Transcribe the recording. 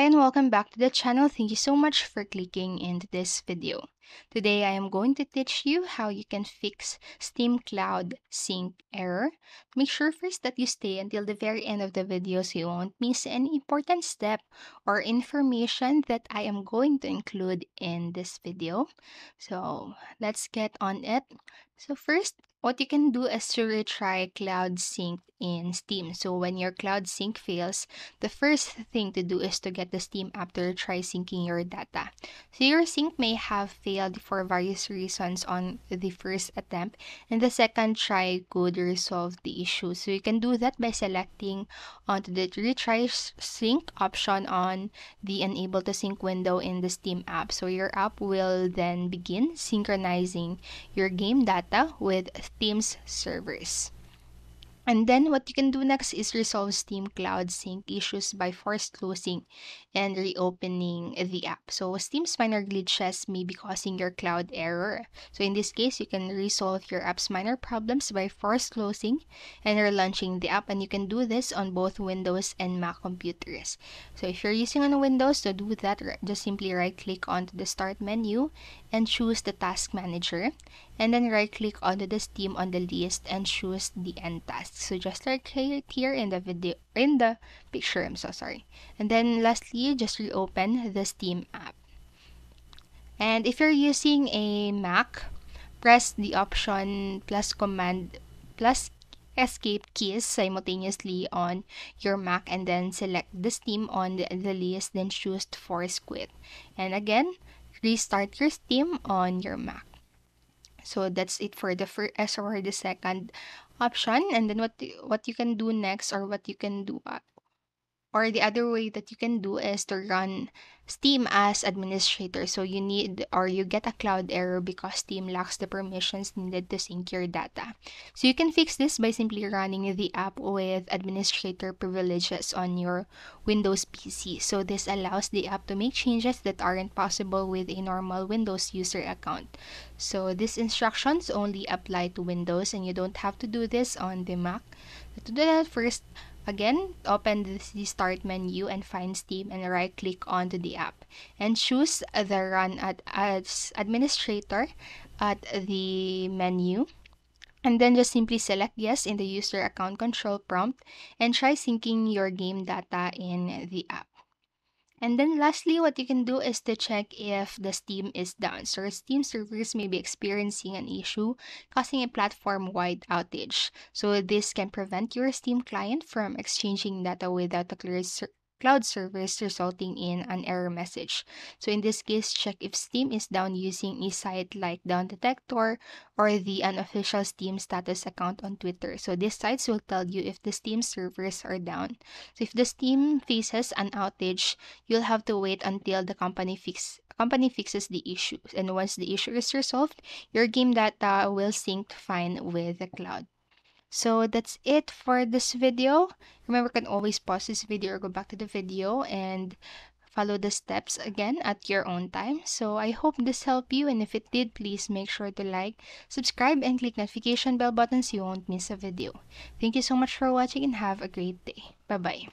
Hi and welcome back to the channel. Thank you so much for clicking into this video. Today I am going to teach you how you can fix Steam Cloud Sync error. Make sure first that you stay until the very end of the video so you won't miss any important step or information that I am going to include in this video. So let's get on it. So first, what you can do is to retry Cloud Sync in Steam. So when your Cloud Sync fails, the first thing to do is to get the Steam app to try syncing your data. So your sync may have failed for various reasons on the first attempt, and the second try could resolve the issue. So you can do that by selecting onto the retry sync option on the enable to sync window in the Steam app. So your app will then begin synchronizing your game data with Steam's servers. And then what you can do next is resolve Steam Cloud Sync issues by force closing and reopening the app. So Steam's minor glitches may be causing your cloud error. So in this case, you can resolve your app's minor problems by force closing and relaunching the app. And you can do this on both Windows and Mac computers. So if you're using on Windows, to do that, just simply right-click onto the Start menu and choose the Task Manager. And then right-click onto the Steam on the list and choose the End Task. So just like here in the picture, I'm so sorry. And then lastly, just reopen the Steam app. And if you're using a Mac, press the option plus command plus escape keys simultaneously on your Mac and then select the Steam on the list, then choose force quit. And again, restart your Steam on your Mac. So that's it for the first or the second option. And then what you can do next, or what you can do or the other way that you can do, is to run Steam as administrator. So you need, or you get a cloud error because Steam lacks the permissions needed to sync your data. So you can fix this by simply running the app with administrator privileges on your Windows PC. So this allows the app to make changes that aren't possible with a normal Windows user account. So these instructions only apply to Windows, and you don't have to do this on the Mac. So to do that, first, again, open the Start menu and find Steam and right-click onto the app and choose the Run as Administrator at the menu. And then just simply select Yes in the User Account Control prompt and try syncing your game data in the app. And then lastly, what you can do is to check if the Steam is down. So Steam servers may be experiencing an issue causing a platform-wide outage. So this can prevent your Steam client from exchanging data without a clear cloud service, resulting in an error message. So in this case, check if Steam is down using a site like Down Detector or the unofficial Steam status account on Twitter. So these sites will tell you if the Steam servers are down. So if the Steam faces an outage, you'll have to wait until the company fixes the issue. And once the issue is resolved, your game data will sync fine with the cloud. So that's it for this video. Remember, you can always pause this video or go back to the video and follow the steps again at your own time. So I hope this helped you, and if it did, please make sure to like, subscribe, and click notification bell button so you won't miss a video. Thank you so much for watching and have a great day. Bye-bye.